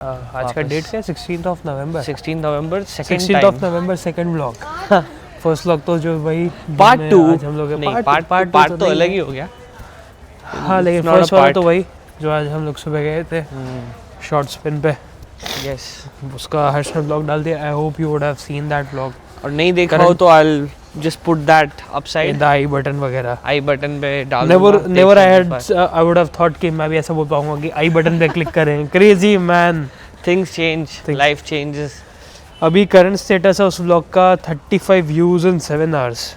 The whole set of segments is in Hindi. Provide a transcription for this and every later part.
आज का डेट क्या है? 16th of November 16 November 16th of November second vlog. First vlog तो जो भाई पार्ट 2 आज हम लोग नहीं पार्ट तो अलग ही हो गया। हाँ लेकिन फर्स्ट वाला तो वही जो आज हम लोग सुबह गए थे शॉर्ट स्पिन पे। यस उसका हर्ष ने व्लॉग डाल दिया। I hope you would have seen that vlog. और नहीं देखा हो तो I just put that upside the I button वगैरह आई बटन पे डाल never I would have thought कि मैं भी ऐसा बोल पाऊंगा कि आई बटन पे क्लिक करें। Crazy man, things change, life changes. अभी करंट स्टेटस है उस व्लॉग का 35 views in 7 hours.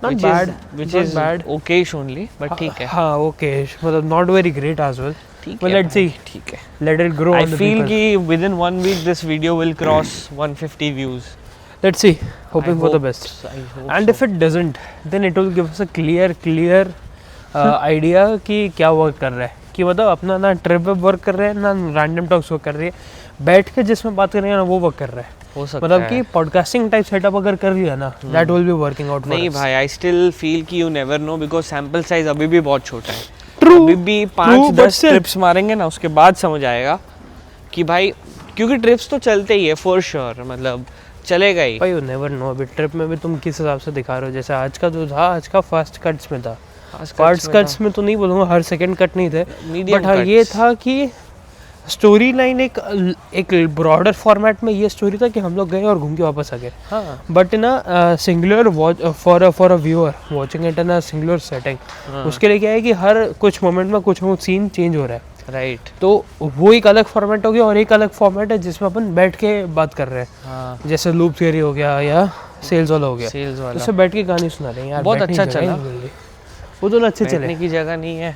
Not bad, which is okay only, but ठीक है। हाँ ओके, मतलब not very great as well. ठीक है, लेट्स सी, ठीक है, let it grow. I feel कि within 1 week this video will cross 150 views. Let's see, hoping for the best. And if it doesn't, then it will give us a clear idea कि क्या वर्क कर रहा है, कि मतलब अपना ना ट्रिप वर्क कर रहे हैं ना रैंडम टॉक्स वर्क कर रही है, बैठ के जिसमें बात कर रहे हैं ना वो वर्क कर रहा है। हो सकता मतलब है कि पॉडकास्टिंग टाइप सेटअप अगर कर लिया ना, that will be working out. नहीं भाई, आई स्टिल फील कि you never know because sample size अभी भी बहुत छोटा है। True, अभी भी 5-10 ट्रिप्स मारेंगे ना, उसके बाद समझ आएगा कि भाई, क्योंकि ट्रिप्स तो चलते ही है फॉर श्योर, मतलब चलेगा ही भाई। यू नेवर नो, अभी ट्रिप में भी तुम किस हिसाब से दिखा रहे हो। जैसे आज का जो था, आज का फर्स्ट कट्स में था। फर्स्ट कट्स में तो नहीं बोलूँगा, हर सेकंड कट नहीं थे, बट हाँ ये था कि स्टोरी लाइन एक ब्रॉडर फॉर्मेट में ये स्टोरी था कि हम लोग गए और घूम के वापस आ गए। हाँ, but in a singular for a viewer watching it in a singular setting, उसके लिए क्या है कि हर कुछ मोमेंट में कुछ सीन चेंज हो रहा है। राइट, तो वो एक अलग फॉर्मेट हो गया और एक अलग फॉर्मेट है जिसमें अपन बैठ के बात कर रहे हैं। हाँ, जैसे लूप थियरी हो गया या सेल्स वाला हो गया, सेल्स वाला उससे बैठ के कहानी सुना रहे हैं यार। बहुत अच्छा चला। वो दोनों अच्छे चले। बैठने की जगह नहीं है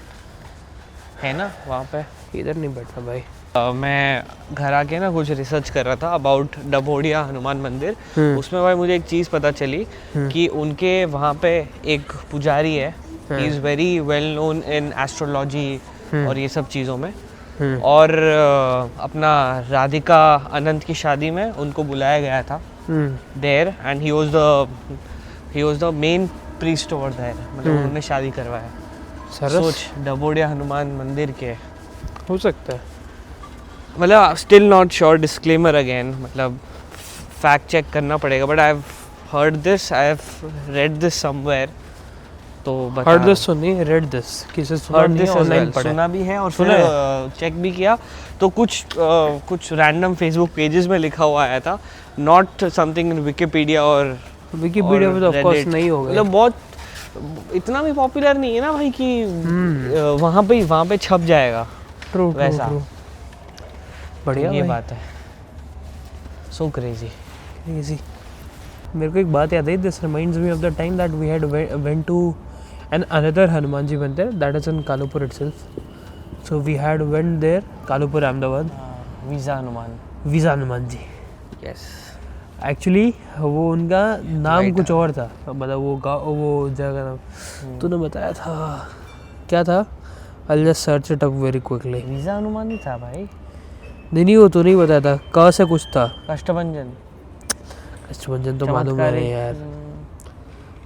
ना वहाँ पे, इधर नहीं बैठना भाई। मैं घर आके ना कुछ रिसर्च कर रहा था अबाउट डभोडिया हनुमान मंदिर। उसमें भाई मुझे एक चीज़ पता चली कि उनके वहाँ पे एक पुजारी है, he is very well known in astrology और ये सब चीज़ों में। और अपना राधिका अनंत की शादी में उनको बुलाया गया था there, and he was the main priest over there, मतलब उन्होंने शादी करवाया। सोच, डभोडिया हनुमान मंदिर के हो सकता है, मतलब still not sure, disclaimer again, मतलब फैक्ट चेक करना पड़ेगा, but I have heard this, I have read this somewhere. तो बता, हर्ड दिस सुनी, रेड दिस, किसे सुना नहीं, ऑनलाइन पढ़ा, सुना भी है और फिर चेक भी किया। तो कुछ रैंडम फेसबुक पेजेस में लिखा हुआ आया था, नॉट समथिंग इन विकिपीडिया और विकिपीडिया में तो ऑफ कोर्स नहीं होगा, मतलब बहुत इतना भी पॉपुलर नहीं है ना भाई कि वहाँ पे छप जाएगा। ट्रू, वैसा ट्रू। बढ़िया, ये बात है। So crazy. मेरे को एक बात याद आई, this reminds me of the time that we had went to an another Hanuman ji mandir that is in Kalupur itself. So we had went there, Kalupur Ahmedabad. Visa Hanuman ji, yes. Actually वो उनका नाम कुछ और था, मतलब वो जगह का नाम तूने बताया था, क्या था? I'll just search it up very quickly. Visa Hanuman ही था भाई। नहीं वो तो नहीं बताया था, क से कुछ था। कष्टभंजन तो मालूम है यार।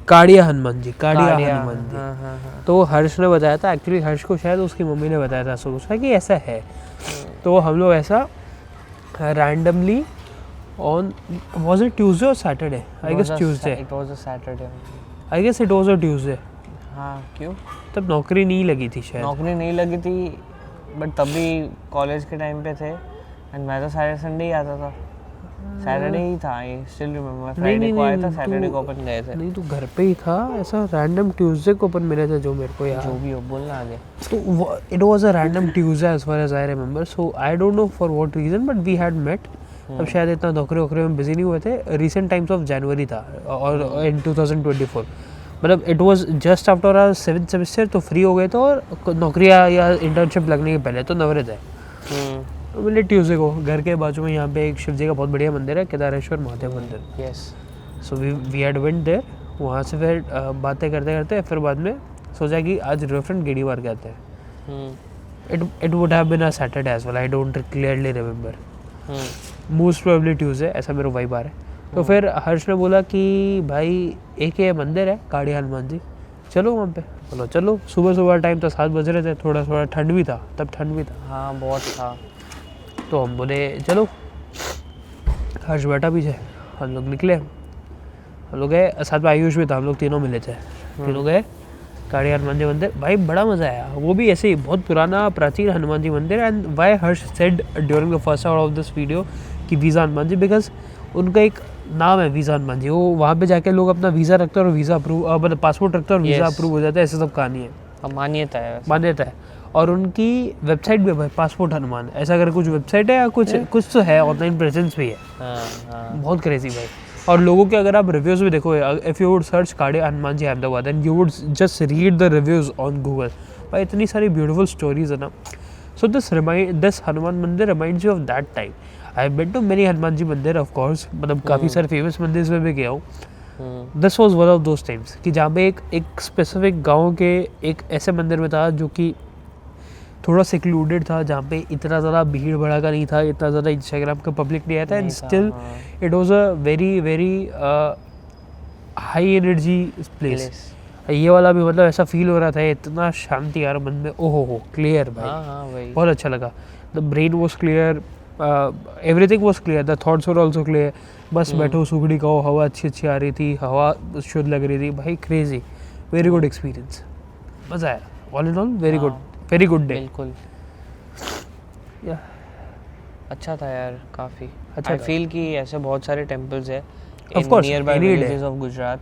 काड़िया हनुमान जी। हाँ। तो हर्ष ने बताया था, एक्चुअली हर्ष को शायद उसकी मम्मी ने बताया था सोचा कि ऐसा है। तो हम लोग ऐसा randomly on, was it Tuesday और Saturday? I guess Tuesday. It was a Saturday. I guess it was a Tuesday. हाँ, क्यों? तब नौकरी नहीं लगी थी शायद। नौकरी नहीं लगी थी, बट तब भी कॉलेज के टाइम पे थे, एंड मैं तो सैटरडे संडे ही आता था। सैटरडे ही था, आई स्टिल रिमेंबर। फ्राइडे को आया था, सैटरडे को अपन गए थे। नहीं तू घर पे ही था, ऐसा रैंडम ट्यूसडे को अपन मिले थे जो मेरे को याद। जो भी हो, बोलना आगे। तो it was a random Tuesday as far as I remember, so I don't know for what reason, but we had met. अब शायद इतना नौकरी में बिजी नहीं हुए थे, रिसेंट टाइम्स ऑफ जनवरी था और इन 2024, मतलब it was just after our 7th semester, तो फ्री हो गए थे और नौकरियाँ या इंटर्नशिप लगने के पहले तो नवरे थे। तो मिले ट्यूसडे को, घर के बाजू में यहाँ पे एक शिव जी का बहुत बढ़िया मंदिर है, केदारेश्वर महादेव मंदिर। Yes. So we had went there. वहाँ से फिर बातें करते करते फिर बाद में सोचा कि आज रेफरेंट गेड़ी मार के आते हैं। It would have been a Saturday as well, I don't clearly remember, most probably Tuesday, ऐसा मेरा वाइब आ रहा है। तो फिर हर्ष ने बोला कि भाई एक ये मंदिर है काड़िया हनुमान जी, चलो वहाँ पे। बोलो चलो। सुबह टाइम था, 7 बज रहे थे, थोड़ा ठंड भी था, तब ठंड भी था। हाँ, बहुत था। तो हम बोले चलो, हर्ष बैठा पीछे, हम लोग निकले, हम लोग गए, साथ में आयुष भी था, हम लोग तीनों मिले थे, तीनों गए काड़ी हनुमान जी मंदिर। भाई बड़ा मज़ा आया, वो भी ऐसे ही बहुत पुराना प्राचीन हनुमान जी मंदिर। And why Harsh said during the first hour of this video कि वीज़ा हनुमान जी, बिकॉज उनका एक नाम है वीज़ा हनुमान जी। वो वहाँ पे जाके लोग अपना वीज़ा रखते हैं और वीज़ा अप्रूव, मतलब पासपोर्ट रखते हैं और वीज़ा अप्रूव हो जाता है, ऐसे सब कहानी है, मान्यता है वैसे। मान्यता है। और उनकी वेबसाइट भी है भाई, पासपोर्ट हनुमान, ऐसा अगर कुछ वेबसाइट है या कुछ तो है, ऑनलाइन प्रेजेंस भी है। बहुत क्रेजी भाई। और लोगों के अगर आप रिव्यूज़ भी देखो, इफ़ यू वुड सर्च काड़े Hanuman ji Ahmedabad and you would just read the reviews on Google, भाई इतनी सारी ब्यूटीफुल स्टोरीज है ना। सो this Hanuman mandir reminds you of that time. I have been to many Hanuman ji mandir of course, मतलब काफ़ी सारे फेमस मंदिर में भी गया हूँ। This was one of those times कि जहाँ पे एक स्पेसिफिक गाँव के एक ऐसे मंदिर में था जो कि थोड़ा सिक्लूडेड था, जहाँ पे इतना ज़्यादा भीड़ भड़ाका नहीं था, इतना ज़्यादा इंस्टाग्राम का पब्लिक नहीं आया था, and still it was a very very high energy place. ये वाला भी मतलब ऐसा फील हो रहा था, इतना शांति यार मन में, ओहो हो क्लियर भाई, बहुत अच्छा लगा। The brain was clear, everything was clear, the thoughts were also clear. बस बैठो, सुखड़ी खाओ, हवा अच्छी अच्छी आ रही थी, हवा शुद्ध लग रही थी भाई, क्रेजी, वेरी गुड एक्सपीरियंस, मज़ा आया। All in all very good, very good day. बिल्कुल या अच्छा था यार, काफ़ी अच्छा आई था। फील कि ऐसे बहुत सारे टेम्पल्स है Of course, nearby any day. Villages of Gujarat.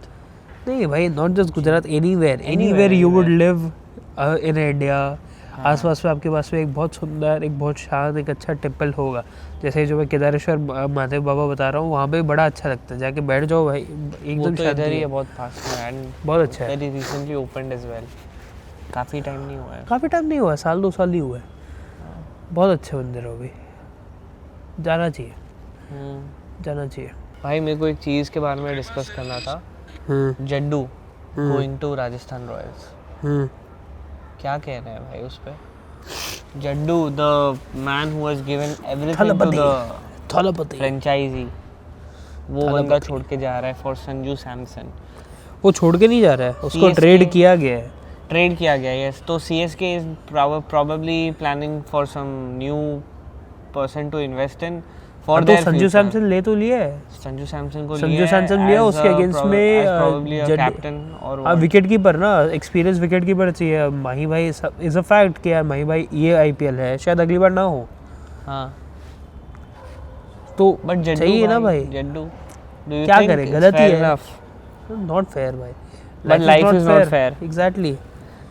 नहीं भाई, not just Gujarat, anywhere you would live in India, आसपास में आपके पास में एक बहुत सुंदर, एक बहुत शांत, एक अच्छा टेम्पल होगा। जैसे जो मैं केदारेश्वर महादेव बाबा बता रहा हूँ, वहाँ पे बड़ा अच्छा लगता है, जाके बैठ जाओ भाई, एकदम तो शांति इधर ही है, है बहुत पास में, एंड बहुत अच्छा है। Very recently opened as well. काफ़ी टाइम नहीं हुआ है। काफ़ी टाइम नहीं हुआ, साल 2 साल ही हुआ है। बहुत अच्छे मंदिर हो भी, जाना चाहिए, जाना चाहिए। भाई मेरे को एक चीज़ के बारे में डिस्कस करना था, Jaddu going to Rajasthan Royals. क्या कह रहे हैं भाई उस पे? Jaddu, the man who has given everything to the Thalapathy franchise, वो बंदा छोड़ के जा रहा है फॉर संजू सैमसन। वो छोड़ के नहीं जा रहा है, उसको CSK ट्रेड किया गया है। ट्रेड किया गया, यस। तो CSK is probably planning for some new person to invest in for तो देयर संजू सैमसन ले तो लिया है, संजू सैमसन को संजू सैमसन लिया, उसके अगेंस्ट में कैप्टन और विकेट कीपर ना, एक्सपीरियंस विकेट कीपर चाहिए। माही भाई इज अ फैक्ट कि यार माही भाई ये IPL है, शायद अगली बार ना हो, हाँ। तो बट जड्डू चाहिए ना भाई, जड्डू क्या करे, गलत ही है, नॉट फेयर भाई, But life is not fair. Exactly.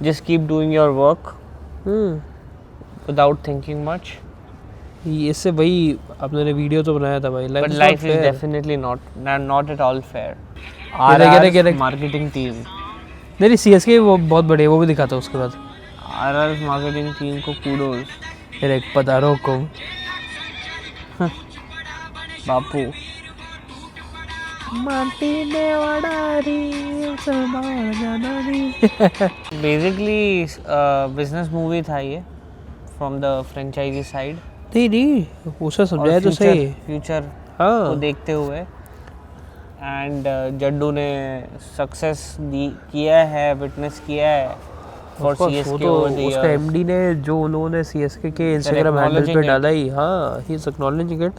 Just keep doing your work without thinking much. इससे वही अपने वीडियो तो बनाया था भाई, But life is definitely not at all fair. RR marketing team. नहीं, CSK वो बहुत बड़े, वो भी दिखा था उसके बाद। RR marketing team को kudos. फिर एक पधारो को बापू। Basically business movie था ये from the franchisee side. नहीं उसे समझाया तो सही, फ्यूचर हाँ को देखते हुए, एंड जड्डू ने सक्सेस किया है, विटनेस किया है फॉर CSK ओवर द उसका इयर्स। MD ने जो उन्होंने CSK के इंस्टाग्राम हैंडल पे डाला ही, हाँ he is acknowledging it.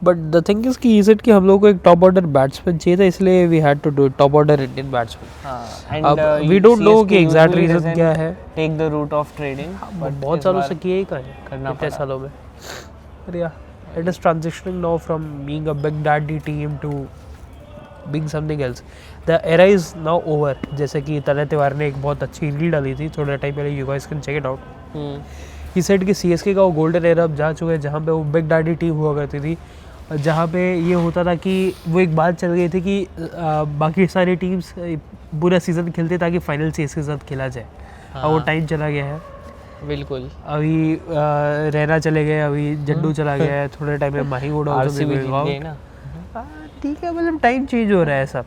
But the thing is कि इज इट कि हम लोग को एक टॉप ऑर्डर बैट्समैन चाहिए था, इसलिए we had to do top order Indian batsman. अब वी डोंट नो कि एग्जैक्ट रीजन क्या है, take the route of trading, but बहुत सालों से किया ही करना इतने पड़ा। सालों में। But yeah, it is transitioning now from being a big daddy team to being something else. The era is now over. जैसे कि तने तिवारी ने एक बहुत अच्छी रील डाली थी थोड़ा टाइम पहले, you guys can check it out. He said कि CSK का वो गोल्डन एरा अब जा चुका है, जहाँ पे वो बिग डैडी टीम हुआ करती थी, जहाँ पे ये होता था कि वो एक बात चल गई थी कि बाकी सारी टीम्स पूरा सीजन खेलते ताकि फाइनल CSK के साथ खेला जाए। अब वो टाइम चला गया है, बिल्कुल। अभी रैना चले गए, अभी जड्डू चला गया है, थोड़े टाइम में माही गोड़ा RCB जीत गई ना। ठीक है, मतलब टाइम चेंज हो रहा है सब।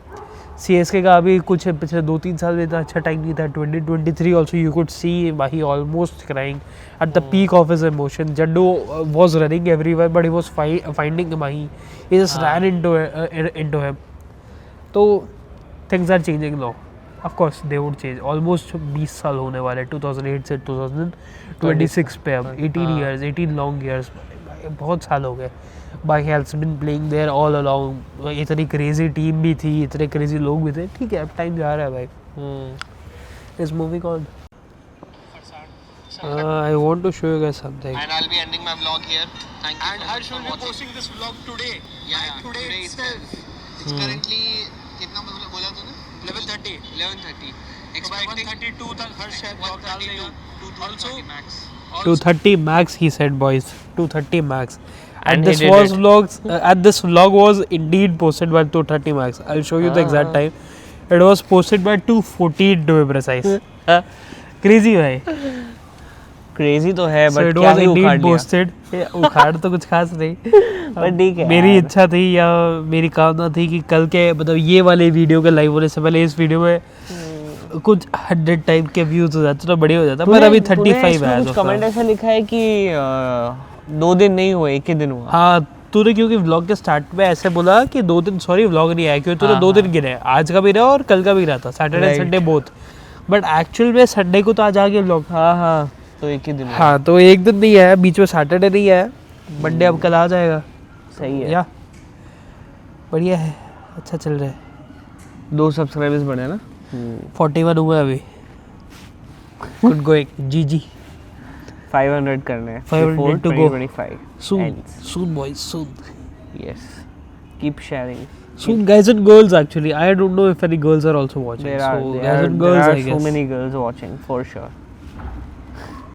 CSK का अभी कुछ पिछले 2-3 साल में इतना अच्छा टाइम नहीं था। 2023 also you could see Mahi almost crying at the peak of his emotion. Jaddu was running everywhere but he was finding Mahi, he just ran into him. तो things are changing now, of course they would change. Almost 20 साल होने वाले, 2008 से 2026 पे अब 18 लॉन्ग ईयर्स, बहुत साल हो गए. बाकी has been playing there all along. इतनी crazy team भी थी, इतने crazy लोग भी थे. ठीक है, अब time जा रहा है भाई. This movie called I want to show you guys something. And I'll be ending my vlog here. Thank you. And so Harsh much will for be watching. posting this vlog today. Yeah, today itself. It's currently कितना बोला तूने? 11:30. 11:30. So by 1:32 तक हर्ष शायद vlog डाल देगा. Also, 2:30 max. 2:30 max, he said, boys. 2:30 max. And And he this did was it. vlogs. This vlog was indeed posted by 2:30 max. I'll show you the exact time. It was posted by 2:14 to be precise. Crazy भाई. Crazy तो है So but it क्या was ही उखाड़ indeed लिया. posted. उखाड़ तो कुछ खास नहीं. But ठीक है. मेरी इच्छा थी या मेरी कामना थी कि कल के मतलब ये वाले वीडियो के लाइव होने से पहले इस वीडियो में कुछ 100 टाइप के व्यूज हो जाते तो बढ़िया हो जाता. पर अभी 35 है. कुछ कमेंट ऐसा लिखा है कि 2 दिन नहीं हुए, 1 ही दिन हुआ. हाँ, तूने क्योंकि व्लॉग के स्टार्ट में ऐसे बोला कि 2 दिन, सॉरी व्लॉग नहीं आया क्योंकि तूने 2 दिन गिने, आज का भी रहा और कल का भी रहा था, Saturday Right. Sunday both. But actual में संडे को तो आज आ गया व्लॉग. हाँ तो 1 ही दिन हुआ. हाँ, तो एक दिन नहीं आया, बीच में सैटरडे नहीं आया, मंडे अब कल आ जाएगा. सही है. या बढ़िया है, अच्छा चल रहा है. 2 सब्सक्राइबर्स बढ़े ना. 41 हुआ अभी. Good going. जी 500 करने हैं 500 before to go. 2025 soon ends. Soon boys soon. Yes. Keep sharing. Soon, guys and girls. Actually, I don't know if any girls are also watching. There are so, guys and girls, I so guess. many girls watching for sure.